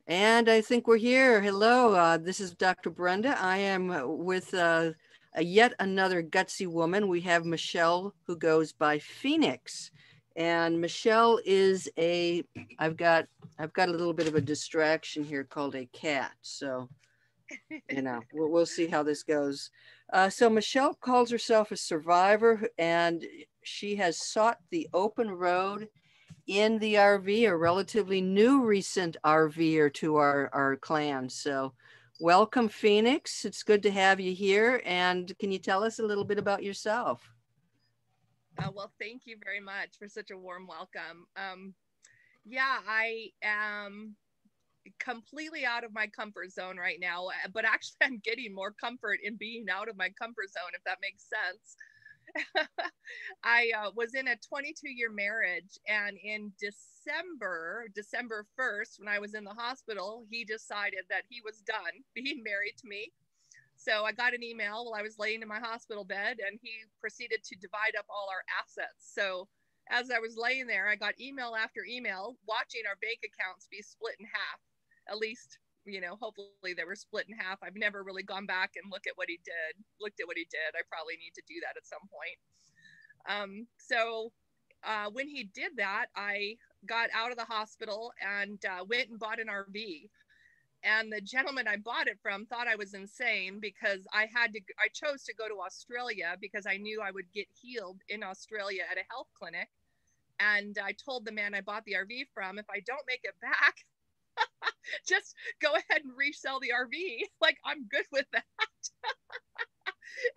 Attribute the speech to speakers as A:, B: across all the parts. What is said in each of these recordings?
A: And I think we're here. Hello, this is Dr. Brenda. I am with yet another gutsy woman. We have Michelle, who goes by Phoenix, and Michelle is a. I've got I've got a little bit of a distraction here called a cat. So we'll see how this goes. So Michelle calls herself a survivor, and she has sought the open road in the RV, a relatively new recent RVer to our clan. So welcome, Phoenix. It's good to have you here. And can you tell us a little bit about yourself?
B: Well, thank you very much for such a warm welcome. Yeah, I am completely out of my comfort zone right now, but actually, I'm getting more comfort in being out of my comfort zone, if that makes sense. I was in a 22-year marriage, and in December 1st, when I was in the hospital, he decided that he was done being married to me. So I got an email while I was laying in my hospital bed, and he proceeded to divide up all our assets. So as I was laying there, I got email after email watching our bank accounts be split in half. At least, hopefully they were split in half. I've never really gone back and looked at what he did. I probably need to do that at some point. So when he did that, I got out of the hospital and went and bought an RV. And the gentleman I bought it from thought I was insane because I chose to go to Australia because I knew I would get healed in Australia at a health clinic. And I told the man I bought the RV from, if I don't make it back, just go ahead and resell the RV. Like, I'm good with that.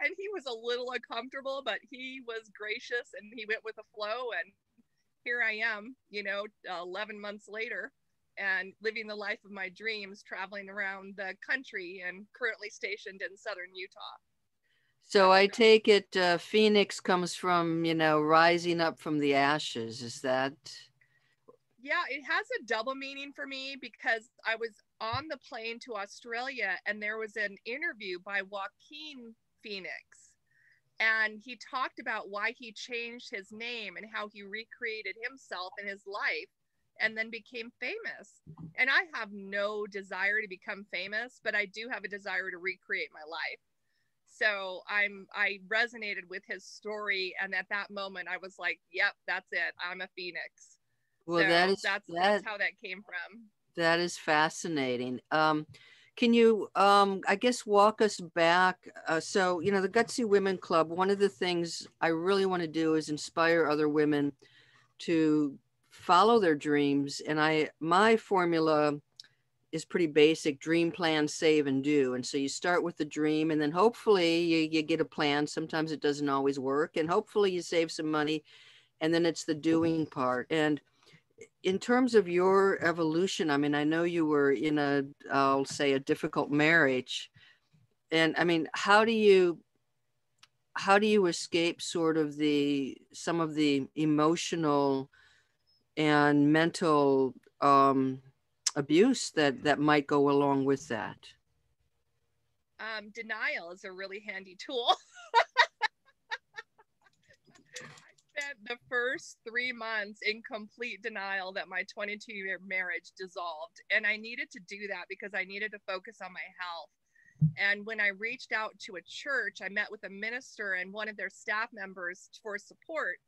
B: And he was a little uncomfortable, but he was gracious and he went with the flow. And here I am, 11 months later, and living the life of my dreams, traveling around the country and currently stationed in southern Utah.
A: So
B: So,
A: I take it Phoenix comes from, rising up from the ashes. Is that?
B: yeah, it has a double meaning for me because I was on the plane to Australia and there was an interview by Joaquin Phoenix. And he talked about why he changed his name and how he recreated himself in his life and then became famous. And I have no desire to become famous, but I do have a desire to recreate my life. So I resonated with his story, and at that moment I was like, yep, that's it. I'm a phoenix.
A: Well, that
B: So
A: is
B: that's
A: that
B: how that came from.
A: that is fascinating. Can you, I guess, walk us back? So, the Gutsy Women Club, one of the things I really want to do is inspire other women to follow their dreams. And my formula is pretty basic: dream, plan, save, and do. And so you start with the dream, and then hopefully you get a plan. Sometimes it doesn't always work. And hopefully you save some money. And then it's the doing part. And in terms of your evolution, I mean, I know you were in I'll say, a difficult marriage. And I mean, how do you escape sort of some of the emotional and mental abuse that might go along with that?
B: Denial is a really handy tool. I spent the first 3 months in complete denial that my 22-year marriage dissolved. And I needed to do that because I needed to focus on my health. And when I reached out to a church, I met with a minister and one of their staff members for support.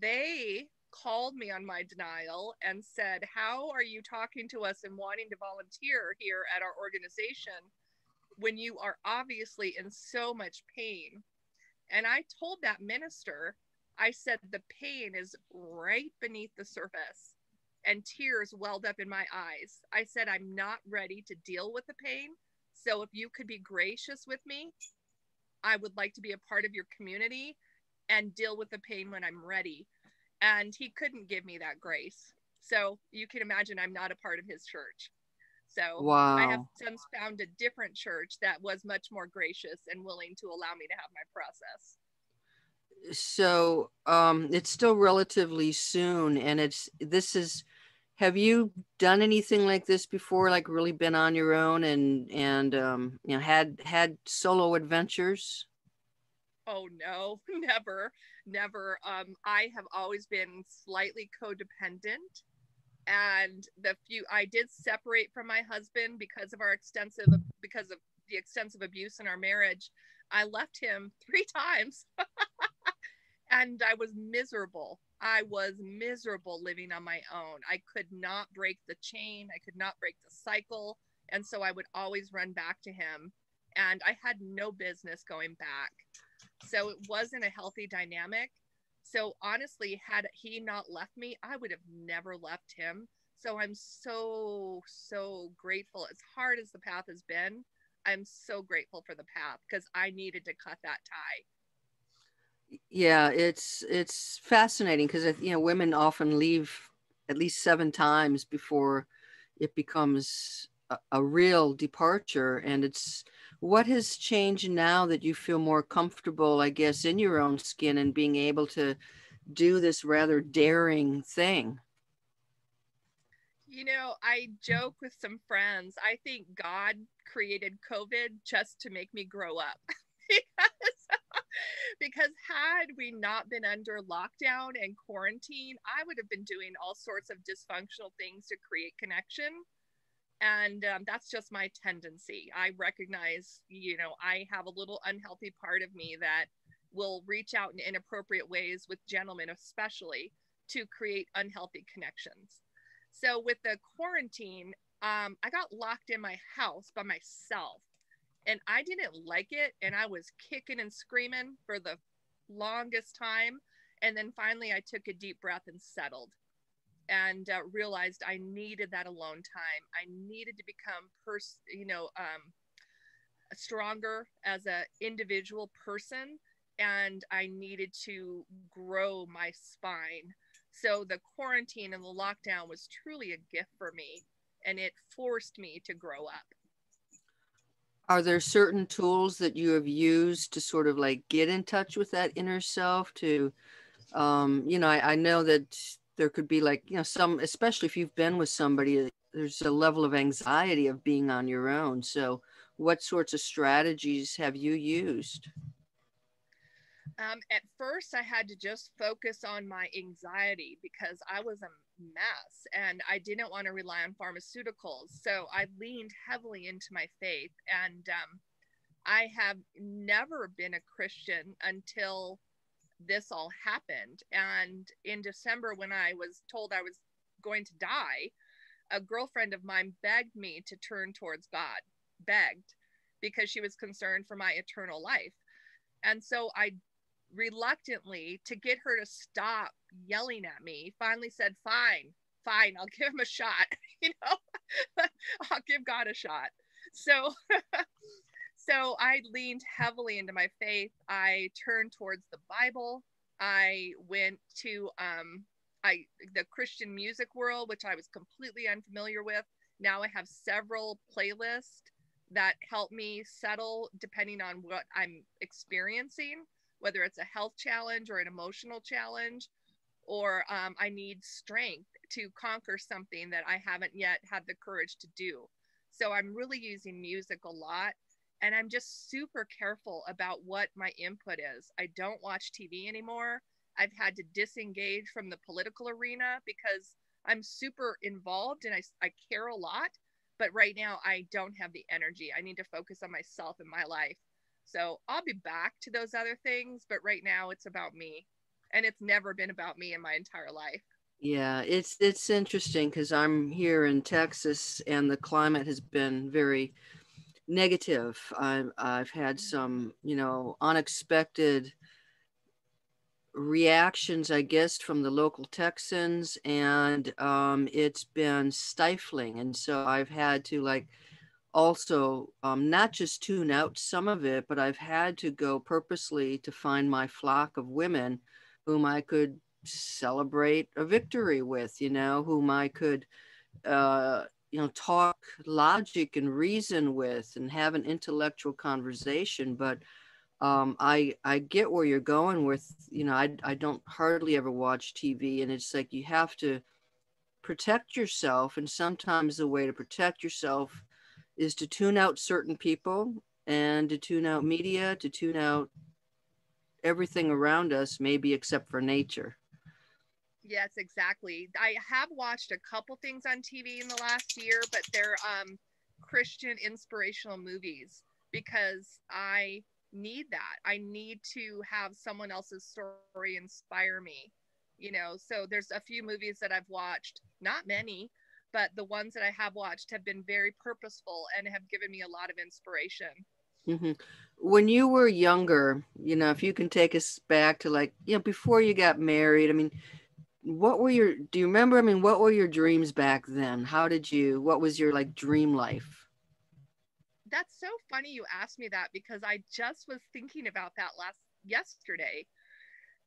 B: They called me on my denial and said, how are you talking to us and wanting to volunteer here at our organization when you are obviously in so much pain? And I told that minister, I said, the pain is right beneath the surface. And tears welled up in my eyes. I said, I'm not ready to deal with the pain. So if you could be gracious with me, I would like to be a part of your community and deal with the pain when I'm ready. And he couldn't give me that grace. So you can imagine I'm not a part of his church. So I have
A: Wow.
B: since found a different church that was much more gracious and willing to allow me to have my process.
A: So it's still relatively soon, and this is. Have you done anything like this before? Like really been on your own and had solo adventures?
B: Oh no, never, never. I have always been slightly codependent, And I did separate from my husband because of the extensive abuse in our marriage. I left him 3 times and I was miserable. I was miserable living on my own. I could not break the chain. I could not break the cycle. And so I would always run back to him. And I had no business going back. So it wasn't a healthy dynamic. So honestly, had he not left me, I would have never left him. So I'm so, so grateful. As hard as the path has been, I'm so grateful for the path because I needed to cut that tie.
A: Yeah, it's fascinating because women often leave at least 7 times before it becomes a real departure. And it's what has changed now that you feel more comfortable, I guess, in your own skin and being able to do this rather daring thing.
B: I joke with some friends. I think God created COVID just to make me grow up. because, because had we not been under lockdown and quarantine, I would have been doing all sorts of dysfunctional things to create connection. And that's just my tendency. I recognize, I have a little unhealthy part of me that will reach out in inappropriate ways with gentlemen, especially to create unhealthy connections. So with the quarantine, I got locked in my house by myself and I didn't like it. And I was kicking and screaming for the longest time. And then finally I took a deep breath and settled and realized I needed that alone time. I needed to become stronger as an individual person, and I needed to grow my spine. So the quarantine and the lockdown was truly a gift for me, and it forced me to grow up.
A: Are there certain tools that you have used to sort of like get in touch with that inner self to, I know that there could be like, some, especially if you've been with somebody, there's a level of anxiety of being on your own. So what sorts of strategies have you used?
B: At first, I had to just focus on my anxiety because I was a mess and I didn't want to rely on pharmaceuticals. So I leaned heavily into my faith. And I have never been a Christian until this all happened. And in December, when I was told I was going to die, a girlfriend of mine begged me to turn towards God, begged, because she was concerned for my eternal life. And so I reluctantly, to get her to stop yelling at me, finally said, fine, I'll give him a shot. I'll give God a shot. So so I leaned heavily into my faith. I turned towards the Bible. I went to the Christian music world, which I was completely unfamiliar with. Now I have several playlists that help me settle depending on what I'm experiencing, whether it's a health challenge or an emotional challenge, or I need strength to conquer something that I haven't yet had the courage to do. So I'm really using music a lot. And I'm just super careful about what my input is. I don't watch TV anymore. I've had to disengage from the political arena because I'm super involved and I care a lot. But right now, I don't have the energy. I need to focus on myself and my life. So I'll be back to those other things. But right now, it's about me. And it's never been about me in my entire life.
A: Yeah, it's interesting because I'm here in Texas and the climate has been very negative. I've had some, unexpected reactions, I guess, from the local Texans, and it's been stifling. And so I've had to like also not just tune out some of it, but I've had to go purposely to find my flock of women whom I could celebrate a victory with, whom I could talk logic and reason with and have an intellectual conversation. But I get where you're going with, I don't hardly ever watch TV, and it's like you have to protect yourself. And sometimes the way to protect yourself is to tune out certain people and to tune out media, to tune out everything around us, maybe except for nature.
B: Yes, exactly. I have watched a couple things on TV in the last year, but they're Christian inspirational movies because I need that. I need to have someone else's story inspire me. So there's a few movies that I've watched, not many, but the ones that I have watched have been very purposeful and have given me a lot of inspiration.
A: Hmm. When you were younger, if you can take us back to, like, before you got married, I mean, do you remember? I mean, what were your dreams back then? What was your like dream life?
B: That's so funny you asked me that because I just was thinking about that last yesterday.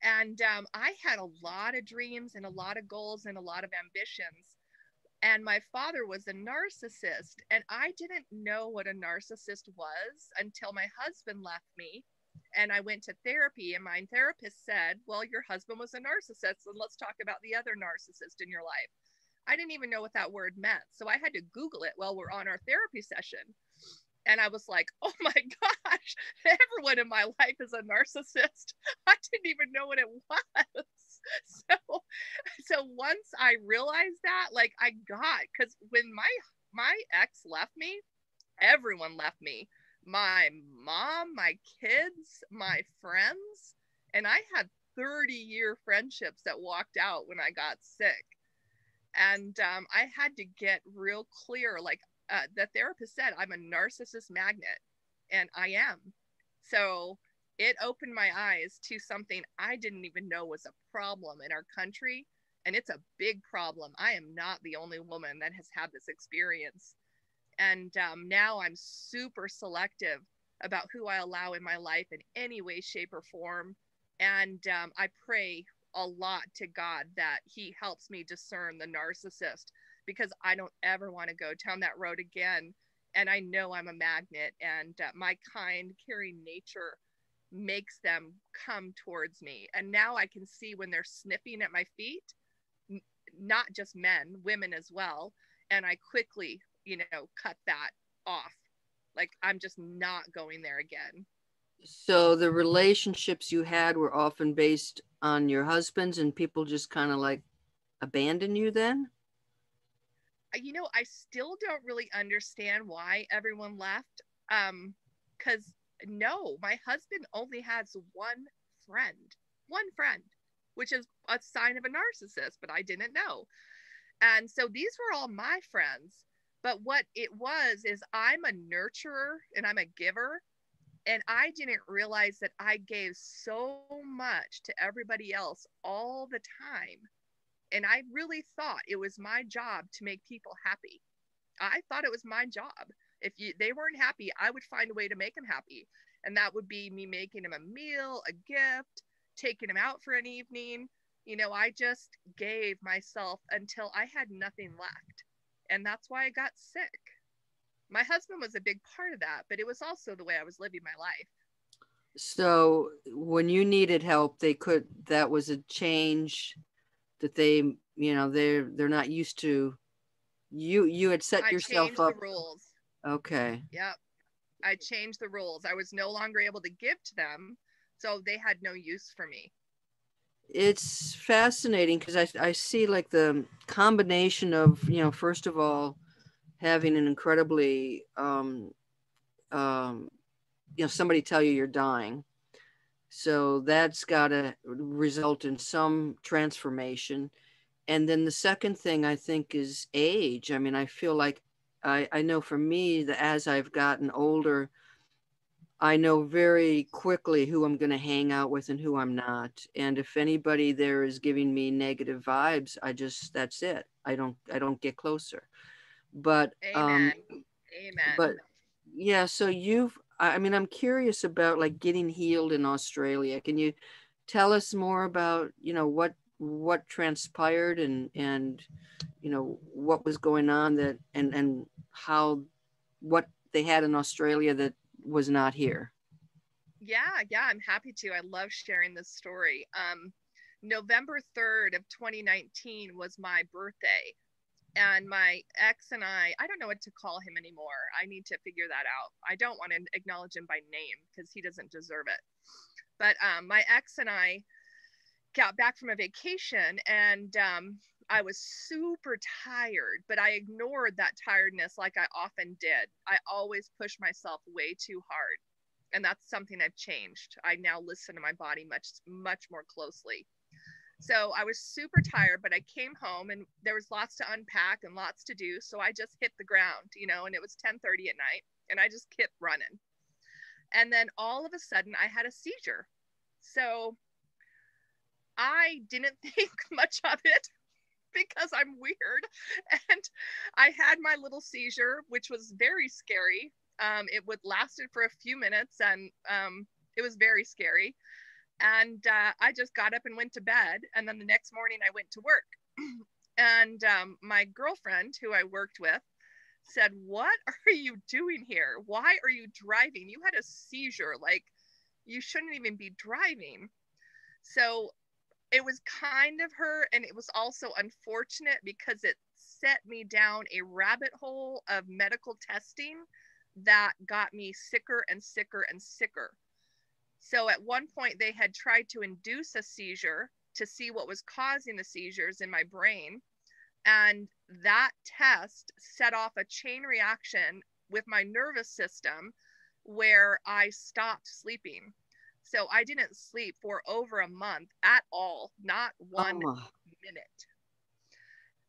B: And I had a lot of dreams and a lot of goals and a lot of ambitions. And my father was a narcissist. And I didn't know what a narcissist was until my husband left me. And I went to therapy, and my therapist said, "Well, your husband was a narcissist, and let's talk about the other narcissist in your life." I didn't even know what that word meant. So I had to Google it while we're on our therapy session. And I was like, oh my gosh, everyone in my life is a narcissist. I didn't even know what it was. So so once I realized that, like, I got, because when my ex left me, everyone left me. My mom, my kids, my friends, and I had 30-year friendships that walked out when I got sick. And I had to get real clear. Like, the therapist said, I'm a narcissist magnet, and I am. So it opened my eyes to something I didn't even know was a problem in our country. And it's a big problem. I am not the only woman that has had this experience. And now I'm super selective about who I allow in my life in any way, shape, or form. And I pray a lot to God that He helps me discern the narcissist, because I don't ever want to go down that road again. And I know I'm a magnet, and my kind, caring nature makes them come towards me. And now I can see when they're sniffing at my feet, not just men, women as well. And I quickly, cut that off. Like, I'm just not going there again.
A: So the relationships you had were often based on your husbands, and people just kind of like abandon you then?
B: I still don't really understand why everyone left. Because no, my husband only has one friend, which is a sign of a narcissist, but I didn't know. And so these were all my friends. But what it was is, I'm a nurturer and I'm a giver. And I didn't realize that I gave so much to everybody else all the time. And I really thought it was my job to make people happy. I thought it was my job. If they weren't happy, I would find a way to make them happy. And that would be me making them a meal, a gift, taking them out for an evening. I just gave myself until I had nothing left. And that's why I got sick. My husband was a big part of that, but it was also the way I was living my life.
A: So when you needed help, that was a change that they're not used to. You had set
B: I
A: yourself
B: changed the
A: up.
B: rules.
A: Okay.
B: Yep. I changed the rules. I was no longer able to give to them, so they had no use for me.
A: It's fascinating because I see like the combination of, first of all, having an incredibly, somebody tell you you're dying. So that's got to result in some transformation. And then the second thing I think is age. I mean, I feel like I know for me that as I've gotten older, I know very quickly who I'm going to hang out with and who I'm not. And if anybody there is giving me negative vibes, that's it. I don't get closer. But
B: Amen. Amen.
A: but yeah, so I mean, I'm curious about like getting healed in Australia. Can you tell us more about, what transpired and what was going on, that and how what they had in Australia that was not here?
B: Yeah, I'm happy to. I love sharing this story. November 3rd of 2019 was my birthday. And my ex and I don't know what to call him anymore. I need to figure that out. I don't want to acknowledge him by name because he doesn't deserve it. But my ex and I got back from a vacation, and I was super tired, but I ignored that tiredness like I often did. I always push myself way too hard. And that's something I've changed. I now listen to my body much more closely. So I was super tired, but I came home and there was lots to unpack and lots to do. So I just hit the ground, and it was 10:30 at night, and I just kept running. And then all of a sudden I had a seizure. So I didn't think much of it because I'm weird. And I had my little seizure, which was very scary. It would lasted for a few minutes, and it was very scary. And I just got up and went to bed. And then the next morning I went to work. And my girlfriend, who I worked with, said, "What are you doing here? Why are you driving? You had a seizure. Like, you shouldn't even be driving." So it was kind of her, and it was also unfortunate because it set me down a rabbit hole of medical testing that got me sicker and sicker and sicker. So at one point they had tried to induce a seizure to see what was causing the seizures in my brain, and that test set off a chain reaction with my nervous system where I stopped sleeping. So I didn't sleep for over a month at all, not one minute.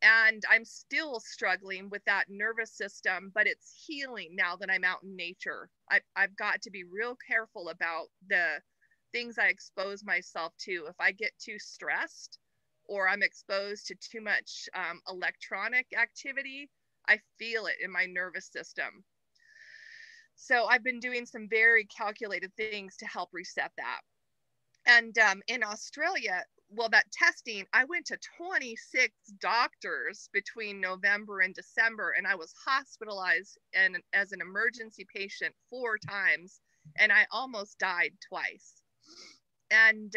B: And I'm still struggling with that nervous system, but it's healing now that I'm out in nature. I've got to be real careful about the things I expose myself to. If I get too stressed or I'm exposed to too much electronic activity, I feel it in my nervous system. So I've been doing some very calculated things to help reset that. And in Australia, well, that testing, I went to 26 doctors between November and December, and I was hospitalized and as an emergency patient 4 times, and I almost died twice. And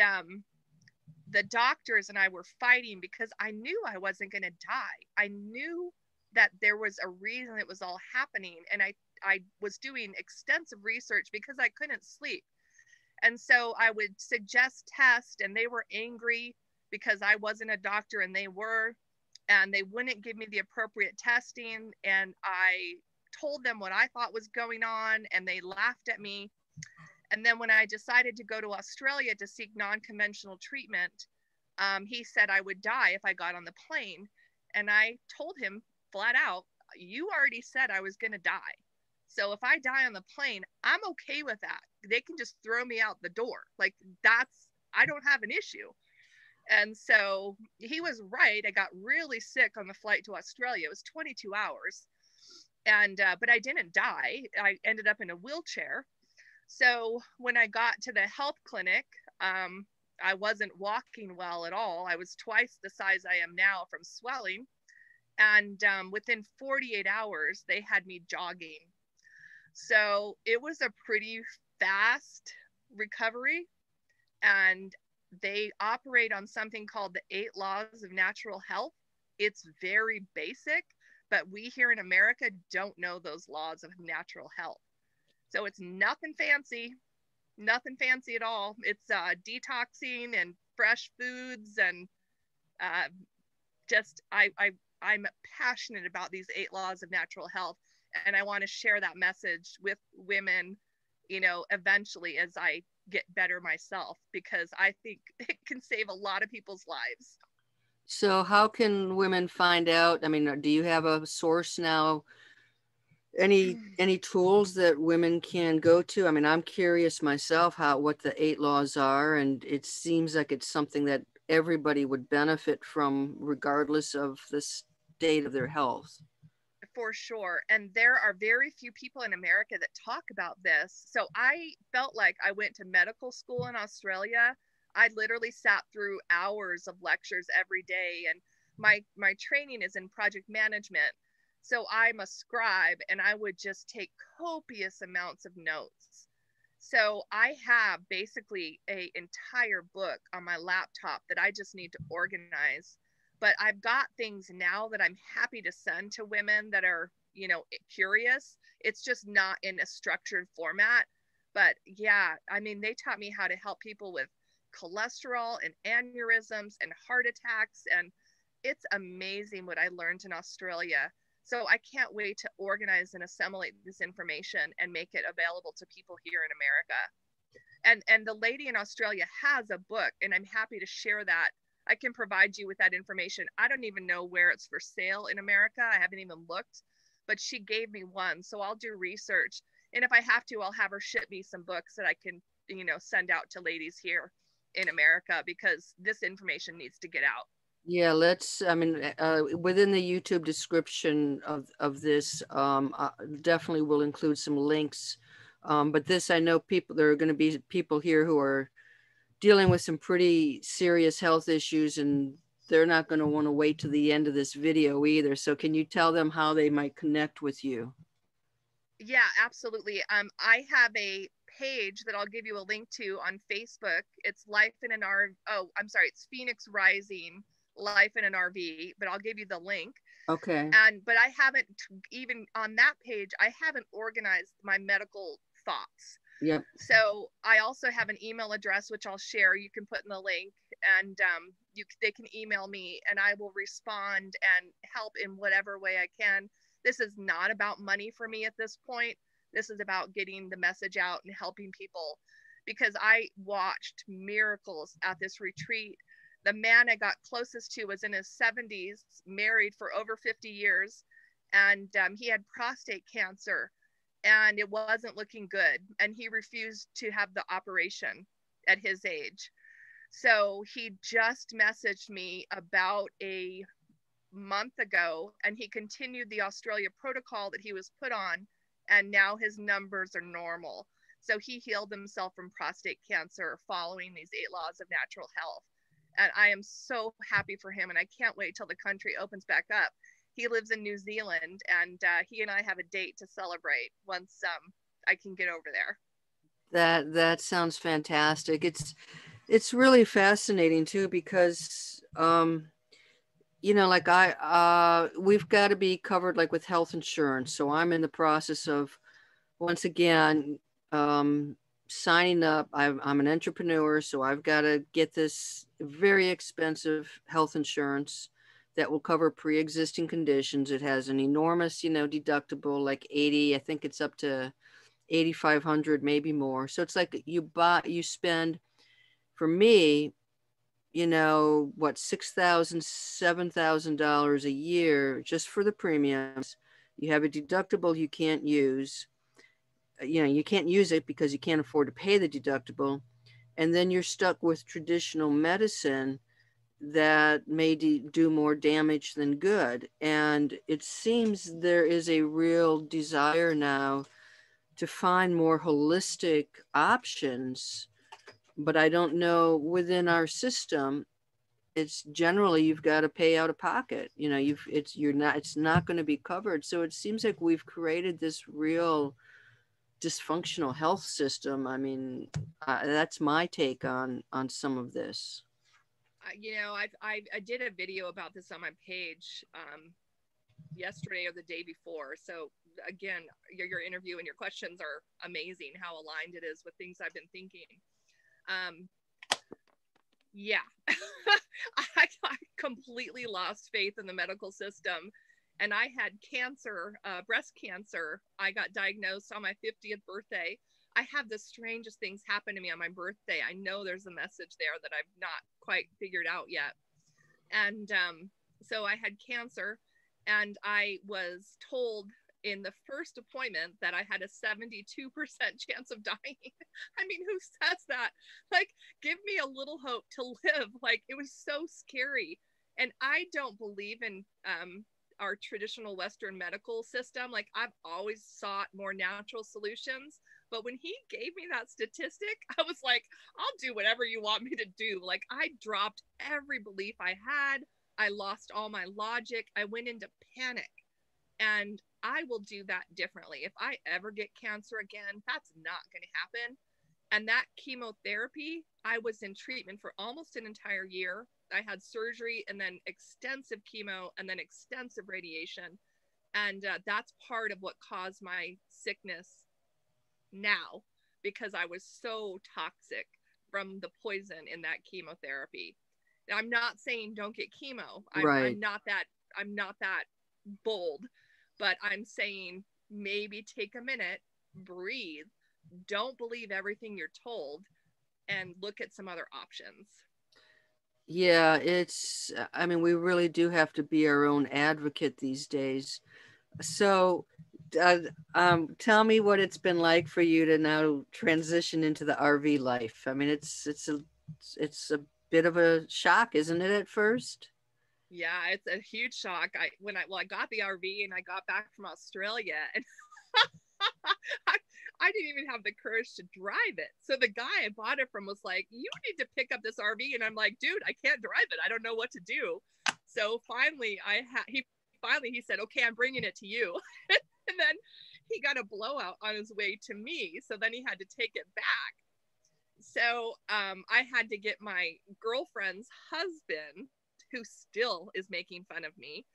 B: the doctors and I were fighting because I knew I wasn't going to die. I knew that there was a reason it was all happening, and I was doing extensive research because I couldn't sleep. And so I would suggest tests, and they were angry because I wasn't a doctor and they were, and they wouldn't give me the appropriate testing. And I told them what I thought was going on, and they laughed at me. And then when I decided to go to Australia to seek non-conventional treatment, he said I would die if I got on the plane. And I told him flat out, "You already said I was going to die. So if I die on the plane, I'm okay with that. They can just throw me out the door. Like, I don't have an issue." And so he was right. I got really sick on the flight to Australia. It was 22 hours. And, but I didn't die. I ended up in a wheelchair. So when I got to the health clinic, I wasn't walking well at all. I was twice the size I am now from swelling. And within 48 hours, they had me jogging. So it was a pretty fast recovery, and they operate on something called the 8 laws of natural health. It's very basic, but we here in America don't know those laws of natural health. So it's nothing fancy at all. It's detoxing and fresh foods, and I'm passionate about these 8 laws of natural health. And I want to share that message with women, eventually as I get better myself, because I think it can save a lot of people's lives.
A: So how can women find out? I mean, do you have a source now? Any tools that women can go to? I mean, I'm curious myself what the 8 laws are, and it seems like it's something that everybody would benefit from regardless of the state of their health.
B: For sure. And there are very few people in America that talk about this. So I felt like I went to medical school in Australia. I literally sat through hours of lectures every day, and my training is in project management. So I'm a scribe, and I would just take copious amounts of notes. So I have basically an entire book on my laptop that I just need to organize. But I've got things now that I'm happy to send to women that are, curious. It's just not in a structured format. But yeah, I mean, they taught me how to help people with cholesterol and aneurysms and heart attacks. And it's amazing what I learned in Australia. So I can't wait to organize and assimilate this information and make it available to people here in America. And the lady in Australia has a book, and I'm happy to share that. I can provide you with that information. I don't even know where it's for sale in America. I haven't even looked, but she gave me one. So I'll do research. And if I have to, I'll have her ship me some books that I can, send out to ladies here in America, because this information needs to get out.
A: Yeah, within the YouTube description of this, definitely will include some links. But this, I know there are going to be people here who are dealing with some pretty serious health issues, and they're not going to want to wait to the end of this video either. So can you tell them how they might connect with you?
B: Yeah, absolutely. I have a page that I'll give you a link to on Facebook. It's Life in an RV. Oh, I'm sorry. It's Phoenix Rising Life in an RV, but I'll give you the link.
A: Okay.
B: But I haven't, even on that page, I haven't organized my medical thoughts.
A: Yep.
B: So I also have an email address, which I'll share. You can put in the link, and they can email me, and I will respond and help in whatever way I can. This is not about money for me at this point. This is about getting the message out and helping people, because I watched miracles at this retreat. The man I got closest to was in his 70s, married for over 50 years, and he had prostate cancer, and it wasn't looking good, and he refused to have the operation at his age. So he just messaged me about a month ago, and he continued the Australia protocol that he was put on, and now his numbers are normal. So he healed himself from prostate cancer following these 8 laws of natural health. And I am so happy for him, and I can't wait till the country opens back up. He lives in New Zealand, and he and I have a date to celebrate once I can get over there.
A: That sounds fantastic. It's really fascinating too, because like we've got to be covered like with health insurance. So I'm in the process of, once again, signing up. I'm an entrepreneur, so I've got to get this very expensive health insurance that will cover pre-existing conditions. It has an enormous, deductible, like 80, I think it's up to 8,500, maybe more. So it's like you spend, for me, what, $6,000, $7,000 a year just for the premiums. You have a deductible you can't use. You can't use it because you can't afford to pay the deductible. And then you're stuck with traditional medicine that may do more damage than good. And it seems there is a real desire now to find more holistic options. But I don't know, within our system, it's generally you've got to pay out of pocket. It's not going to be covered. So it seems like we've created this real dysfunctional health system. I mean, that's my take on some of this.
B: I did a video about this on my page yesterday or the day before. So again, your interview and your questions are amazing, how aligned it is with things I've been thinking. Yeah, I completely lost faith in the medical system. And I had cancer, breast cancer. I got diagnosed on my 50th birthday. I have the strangest things happen to me on my birthday. I know there's a message there that I've not quite figured out yet. And so I had cancer, and I was told in the first appointment that I had a 72% chance of dying. I mean, who says that? Like, give me a little hope to live. Like, it was so scary. And I don't believe in our traditional Western medical system. Like, I've always sought more natural solutions. But when he gave me that statistic, I was like, I'll do whatever you want me to do. Like, I dropped every belief I had. I lost all my logic. I went into panic. And I will do that differently. If I ever get cancer again, that's not going to happen. And that chemotherapy, I was in treatment for almost an entire year. I had surgery and then extensive chemo and then extensive radiation. And that's part of what caused my sickness now, because I was so toxic from the poison in that chemotherapy. Now, I'm not saying don't get chemo.
A: Right.
B: I'm not that bold, but I'm saying maybe take a minute, breathe, don't believe everything you're told, and look at some other options.
A: Yeah, I mean, we really do have to be our own advocate these days. So, uh, tell me what it's been like for you to now transition into the RV life. I mean, it's a bit of a shock, isn't it, at first?
B: Yeah, it's a huge shock. I got the RV and I got back from Australia, and I, I didn't even have the courage to drive it. So the guy I bought it from was like, "You need to pick up this RV," and I'm like, "Dude, I can't drive it. I don't know what to do." So finally, he said, "Okay, I'm bringing it to you," and then he got a blowout on his way to me. So then he had to take it back. So I had to get my girlfriend's husband, who still is making fun of me,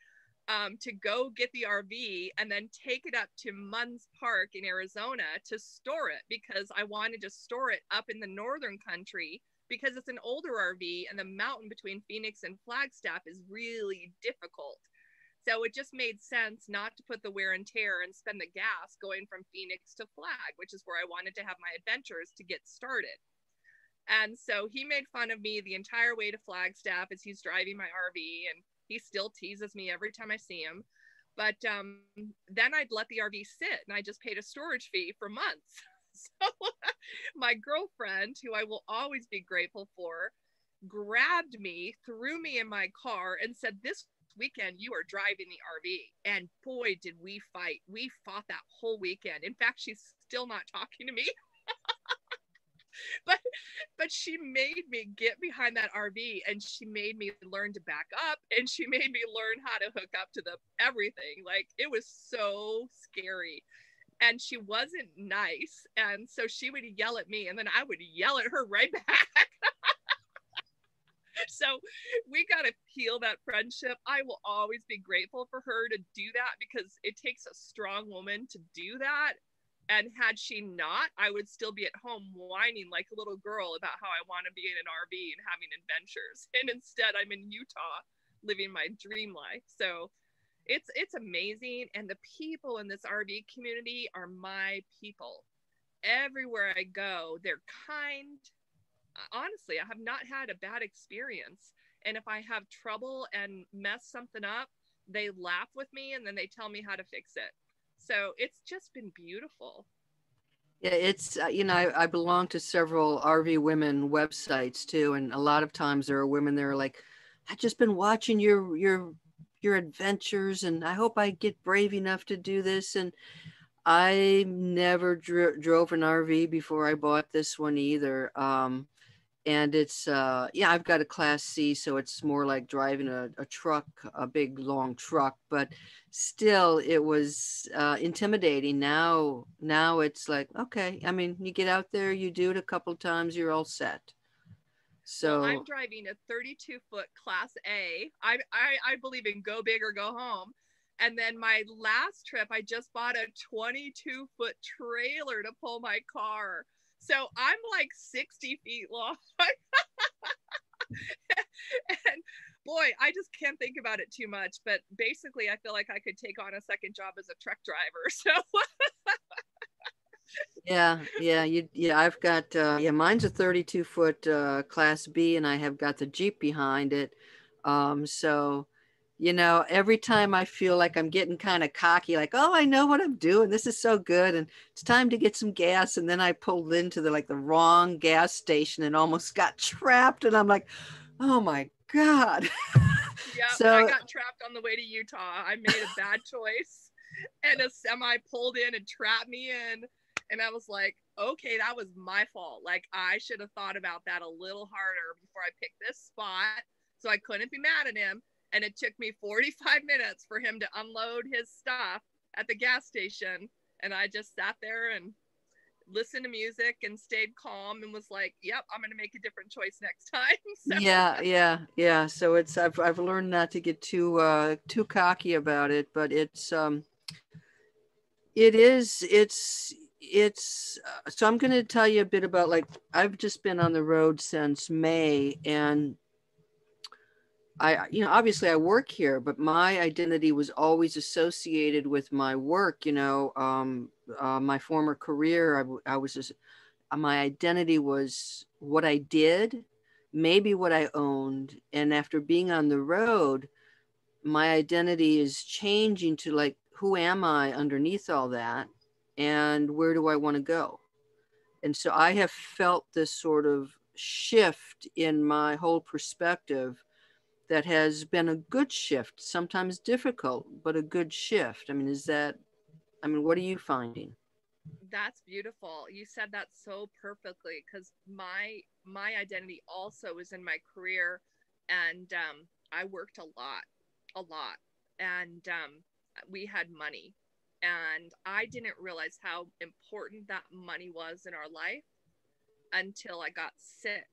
B: to go get the RV and then take it up to Munns Park in Arizona to store it, because I wanted to store it up in the northern country, because it's an older RV and the mountain between Phoenix and Flagstaff is really difficult. So it just made sense not to put the wear and tear and spend the gas going from Phoenix to Flag, which is where I wanted to have my adventures to get started. And so he made fun of me the entire way to Flagstaff as he's driving my RV, and he still teases me every time I see him. But then I'd let the RV sit, and I just paid a storage fee for months. So my girlfriend, who I will always be grateful for, grabbed me, threw me in my car, and said, "This weekend you are driving the RV." And boy, did we fight. We fought that whole weekend. In fact, she's still not talking to me. but she made me get behind that RV, and she made me learn to back up, and she made me learn how to hook up to the everything. Like, it was so scary. And she wasn't nice, and so she would yell at me, and then I would yell at her right back. So we got to heal that friendship. I will always be grateful for her to do that, because it takes a strong woman to do that. And had she not, I would still be at home whining like a little girl about how I want to be in an RV and having adventures. And instead, I'm in Utah living my dream life. So it's amazing. And the people in this RV community are my people. Everywhere I go, they're kind. Honestly, I have not had a bad experience. And if I have trouble and mess something up, they laugh with me and then they tell me how to fix it. So it's just been beautiful.
A: Yeah, it's I belong to several RV women websites too, and a lot of times there are women that are like, "I've just been watching your adventures, and I hope I get brave enough to do this." And I never drove an RV before I bought this one either. And it's yeah, I've got a class C, so it's more like driving a truck, a big long truck, but still it was intimidating. Now it's like, okay, I mean, you get out there, you do it a couple of times, you're all set.
B: Well, I'm
A: So
B: driving a 32-foot Class A. I believe in go big or go home. And then my last trip, I just bought a 22-foot trailer to pull my car. So I'm like 60 feet long. And boy, I just can't think about it too much. But basically, I feel like I could take on a second job as a truck driver. So
A: yeah, I've got yeah, mine's a 32-foot class B, and I have got the Jeep behind it. So every time I feel like I'm getting kind of cocky, like, oh, I know what I'm doing. This is so good. And it's time to get some gas. And then I pulled into the wrong gas station and almost got trapped. And I'm like, oh my God.
B: yeah, I
A: So
B: got trapped on the way to Utah. I made a bad choice, and a semi pulled in and trapped me in. And I was like, okay, that was my fault. Like, I should have thought about that a little harder before I picked this spot. So I couldn't be mad at him. And it took me 45 minutes for him to unload his stuff at the gas station. And I just sat there and listened to music and stayed calm and was like, yep, I'm going to make a different choice next time. So
A: yeah. So I've learned not to get too cocky about it, but it's it's so I'm going to tell you a bit about, like, I've just been on the road since May, and obviously I work here, but my identity was always associated with my work. My former career, I was just, my identity was what I did, maybe what I owned. And after being on the road, my identity is changing to, like, who am I underneath all that? And where do I want to go? And so I have felt this sort of shift in my whole perspective that has been a good shift, sometimes difficult, but a good shift. What are you finding?
B: That's beautiful. You said that so perfectly, because my identity also is in my career, and I worked a lot, and we had money, and I didn't realize how important that money was in our life until I got sick.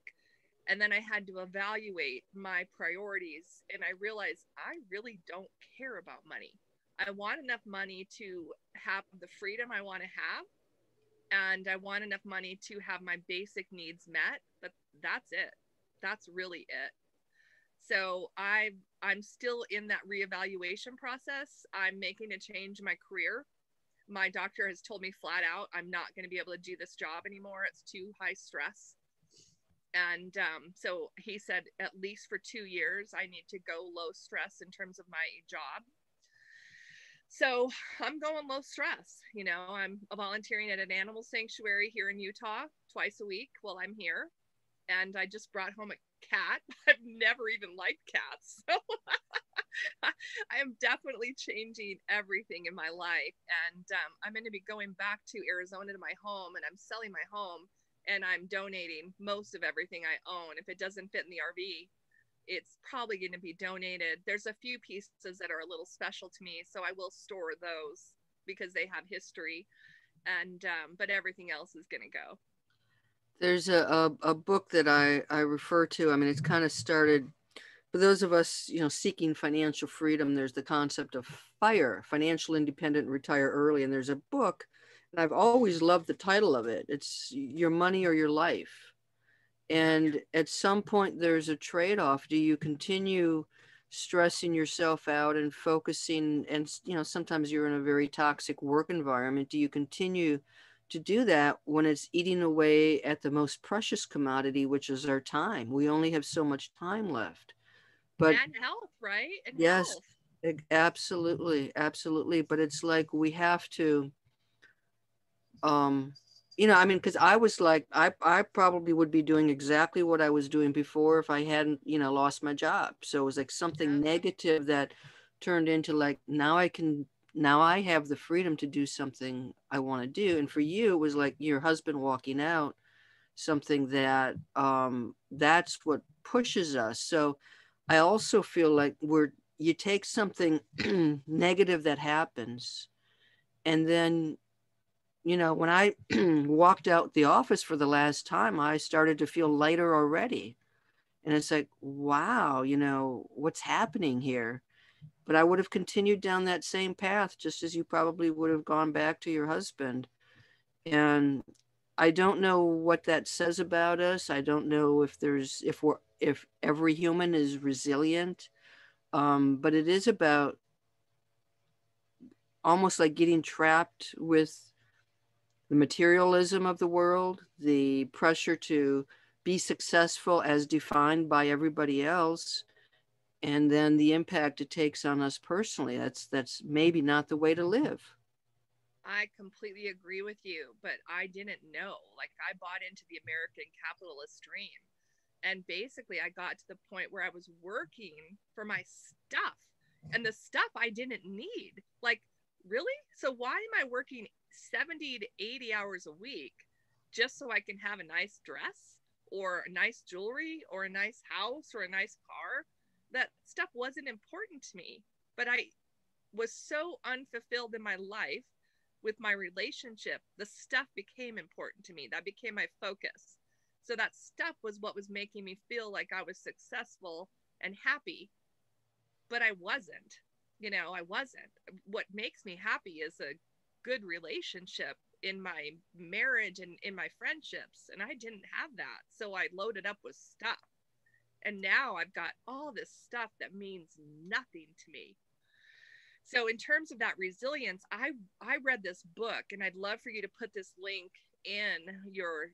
B: And then I had to evaluate my priorities, and I realized I really don't care about money. I want enough money to have the freedom I want to have, and I want enough money to have my basic needs met, but that's it. That's really it. So I'm still in that reevaluation process. I'm making a change in my career. My doctor has told me flat out I'm not going to be able to do this job anymore. It's too high stress. And so he said at least for 2 years I need to go low stress in terms of my job. So I'm going low stress. I'm volunteering at an animal sanctuary here in Utah twice a week while I'm here. And I just brought home a cat. I've never even liked cats. So I am definitely changing everything in my life. And I'm going to be going back to Arizona to my home, and I'm selling my home, and I'm donating most of everything I own. If it doesn't fit in the RV, it's probably going to be donated. There's a few pieces that are a little special to me, so I will store those because they have history. And but everything else is going to go.
A: There's a book that I refer to. I mean, it's kind of started for those of us, seeking financial freedom. There's the concept of FIRE, financial independent, retire early. And there's a book, and I've always loved the title of it. It's Your Money or Your Life. And at some point, there's a trade-off. Do you continue stressing yourself out and focusing? And, sometimes you're in a very toxic work environment. Do you continue to do that when it's eating away at the most precious commodity, which is our time? We only have so much time left. But
B: And health, right? And
A: yes,
B: health.
A: absolutely, absolutely. But it's like we have to, um, because I was like, I probably would be doing exactly what I was doing before if I hadn't, lost my job. So it was like something
B: Yeah.
A: negative that turned into, like, now I have the freedom to do something I want to do. And for you, it was like your husband walking out, something that, that's what pushes us. So I also feel like you take something negative that happens, and then, when I walked out the office for the last time, I started to feel lighter already. And it's like, wow, what's happening here? But I would have continued down that same path, just as you probably would have gone back to your husband. And I don't know what that says about us. I don't know if every human is resilient. But it is about almost like getting trapped with the materialism of the world, the pressure to be successful as defined by everybody else, and then the impact it takes on us personally. That's maybe not the way to live.
B: I completely agree with you, but I didn't know. Like, I bought into the American capitalist dream. And basically, I got to the point where I was working for my stuff, and the stuff I didn't need. Like, really? So, why am I working 70 to 80 hours a week just so I can have a nice dress or a nice jewelry or a nice house or a nice car? That stuff wasn't important to me, but I was so unfulfilled in my life with my relationship. The stuff became important to me. That became my focus. So that stuff was what was making me feel like I was successful and happy, but I wasn't. I wasn't. What makes me happy is a good relationship in my marriage and in my friendships, and I didn't have that. So I loaded up with stuff. And now I've got all this stuff that means nothing to me. So in terms of that resilience, I read this book, and I'd love for you to put this link in your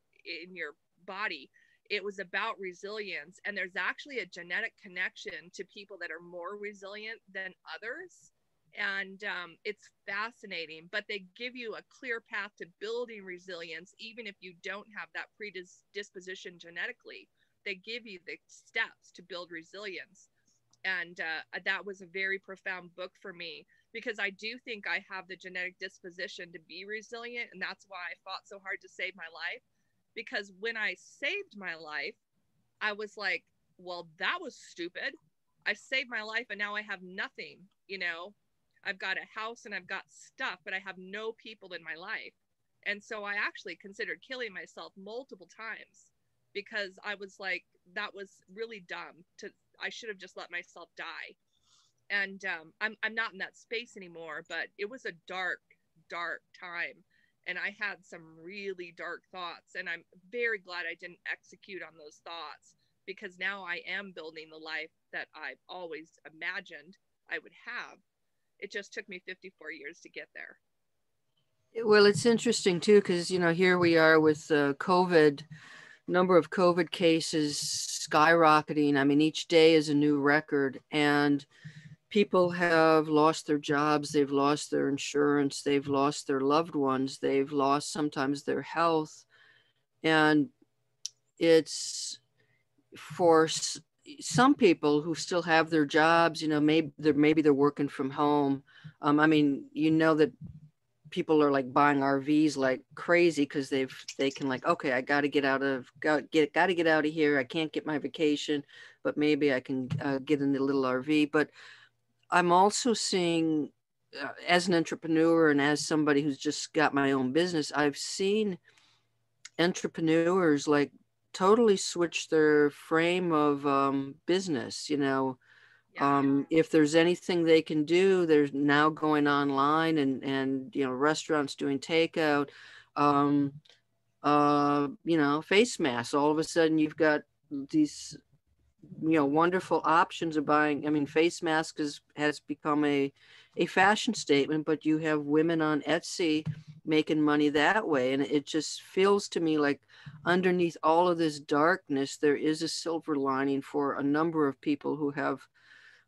B: body. It was about resilience, and there's actually a genetic connection to people that are more resilient than others. And it's fascinating, but they give you a clear path to building resilience, even if you don't have that predisposition genetically. They give you the steps to build resilience. And that was a very profound book for me, because I do think I have the genetic disposition to be resilient. And that's why I fought so hard to save my life. Because when I saved my life, I was like, well, that was stupid. I saved my life and now I have nothing. I've got a house and I've got stuff, but I have no people in my life. And so I actually considered killing myself multiple times, because I was like, that was really dumb. I should have just let myself die. And I'm not in that space anymore, but it was a dark, dark time. And I had some really dark thoughts, and I'm very glad I didn't execute on those thoughts, because now I am building the life that I've always imagined I would have. It just took me 54 years to get there.
A: Well, it's interesting too, because, here we are with COVID, number of COVID cases skyrocketing. I mean, each day is a new record, and people have lost their jobs, they've lost their insurance, they've lost their loved ones, they've lost sometimes their health. And it's for some people who still have their jobs, maybe they're working from home. I mean, that people are like buying RVs like crazy, because they can, like, okay, I got to get out of here. I can't get my vacation, but maybe I can get in the little RV. But I'm also seeing, as an entrepreneur and as somebody who's just got my own business, I've seen entrepreneurs like totally switch their frame of business. If there's anything they can do, they're now going online, and restaurants doing takeout, face masks. All of a sudden you've got these wonderful options of buying. I mean, face masks has become a fashion statement, but you have women on Etsy making money that way. And it just feels to me like underneath all of this darkness, there is a silver lining for a number of people who have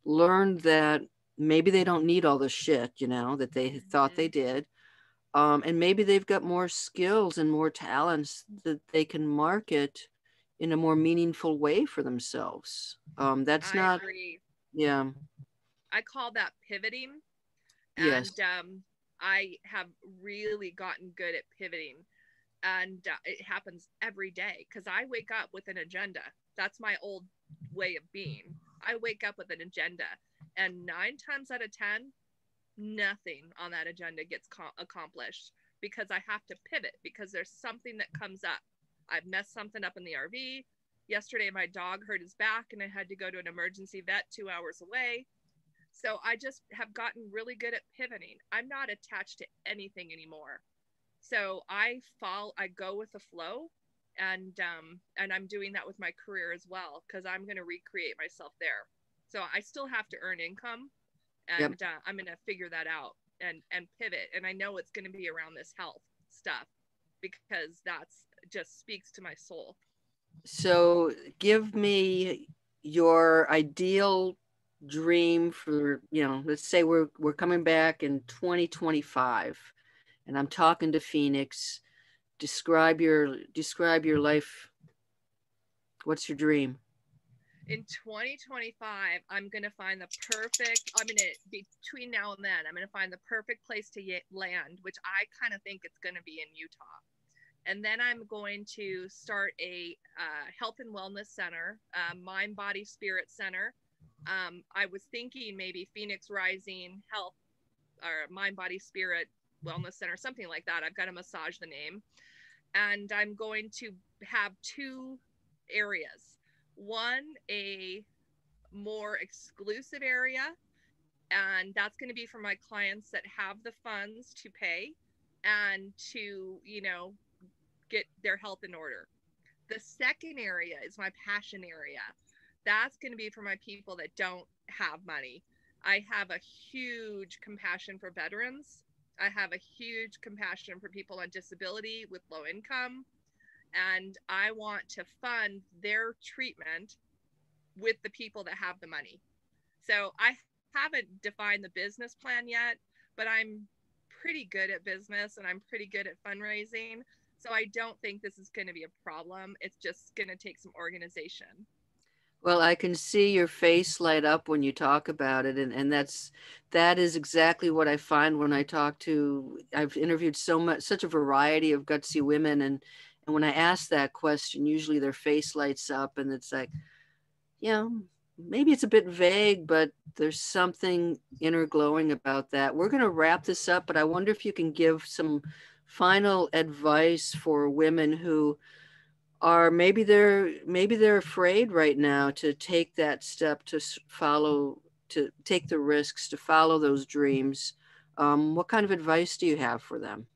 A: learned that maybe they don't need all the shit, that they thought they did. And maybe they've got more skills and more talents that they can market in a more meaningful way for themselves. That's
B: I
A: not,
B: agree.
A: yeah.
B: I call that pivoting.
A: Yes.
B: And I have really gotten good at pivoting. And it happens every day, because I wake up with an agenda. That's my old way of being. I wake up with an agenda, and 9 times out of 10, nothing on that agenda gets accomplished, because I have to pivot, because there's something that comes up. I've messed something up in the RV. Yesterday, my dog hurt his back, and I had to go to an emergency vet 2 hours away. So I just have gotten really good at pivoting. I'm not attached to anything anymore. So I go with the flow, and I'm doing that with my career as well, because I'm going to recreate myself there. So I still have to earn income, and
A: Yep.
B: I'm going to figure that out and pivot. And I know it's going to be around this health stuff, because that's just speaks to my soul.
A: So give me your ideal dream for, let's say we're coming back in 2025, and I'm talking to Phoenix. Describe your life. What's your dream?
B: In 2025, I'm going to find between now and then, I'm going to find the perfect place to land, which I kind of think it's going to be in Utah. And then I'm going to start a health and wellness center, mind, body, spirit center. I was thinking maybe Phoenix Rising Health, or Mind, Body, Spirit Wellness Center, something like that. I've got to massage the name. And I'm going to have 2 areas. One, a more exclusive area, and that's going to be for my clients that have the funds to pay. and to, get their health in order. The second area is my passion area. That's going to be for my people that don't have money. I have a huge compassion for veterans. I have a huge compassion for people on disability with low income. And I want to fund their treatment with the people that have the money. So I haven't defined the business plan yet, but I'm pretty good at business and I'm pretty good at fundraising. So I don't think this is going to be a problem. It's just going to take some organization.
A: Well, I can see your face light up when you talk about it, and that is exactly what I find when I talk to. I've interviewed such a variety of gutsy women, and when I ask that question, usually their face lights up, and it's like, you know, maybe it's a bit vague, but there's something inner glowing about that. We're going to wrap this up, but I wonder if you can give some final advice for women who are maybe they're afraid right now to take that step to follow, to take the risks to follow those dreams. What kind of advice do you have for them?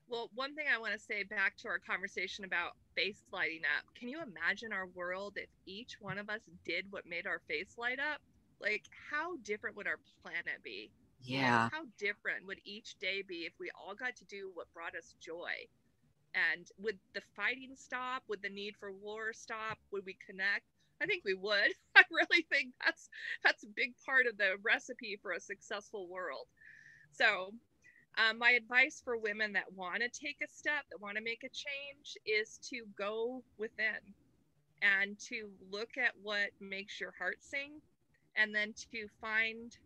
B: Well, one thing I want to say back to our conversation about face lighting up. Can you imagine our world if each one of us did what made our face light up? Like, how different would our planet be?
A: Yeah.
B: How different would each day be if we all got to do what brought us joy? And would the fighting stop? Would the need for war stop? Would we connect? I think we would. I really think that's a big part of the recipe for a successful world. So my advice for women that want to take a step, that want to make a change, is to go within and to look at what makes your heart sing, and then to find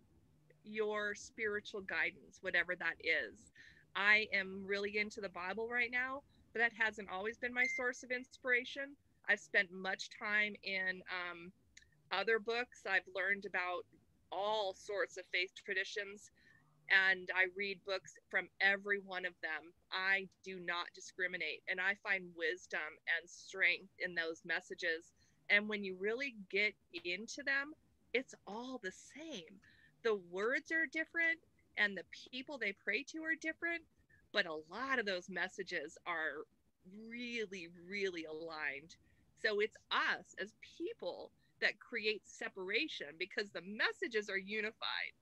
B: your spiritual guidance, whatever that is. I am really into the Bible right now, but that hasn't always been my source of inspiration. I've spent much time in other books. I've learned about all sorts of faith traditions, and I read books from every one of them. I do not discriminate, and I find wisdom and strength in those messages. And when you really get into them, it's all the same. The words are different, and the people they pray to are different, but a lot of those messages are really, really aligned. So it's us as people that create separation because the messages are unified.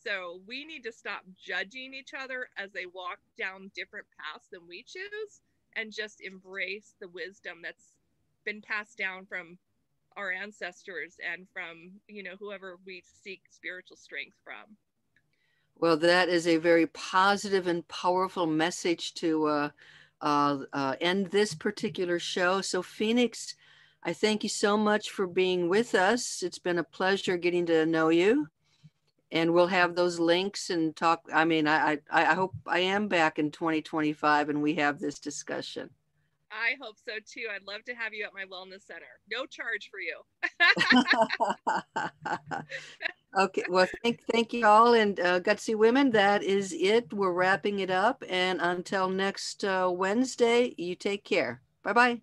B: So we need to stop judging each other as they walk down different paths than we choose, and just embrace the wisdom that's been passed down from our ancestors and from, whoever we seek spiritual strength from.
A: Well, that is a very positive and powerful message to end this particular show. So, Phoenix, I thank you so much for being with us. It's been a pleasure getting to know you. And we'll have those links and talk. I mean, I hope I am back in 2025 and we have this discussion.
B: I hope so too. I'd love to have you at my wellness center. No charge for you.
A: Okay, well, thank you all, and Gutsy Women, that is it. We're wrapping it up, and until next Wednesday, you take care. Bye-bye.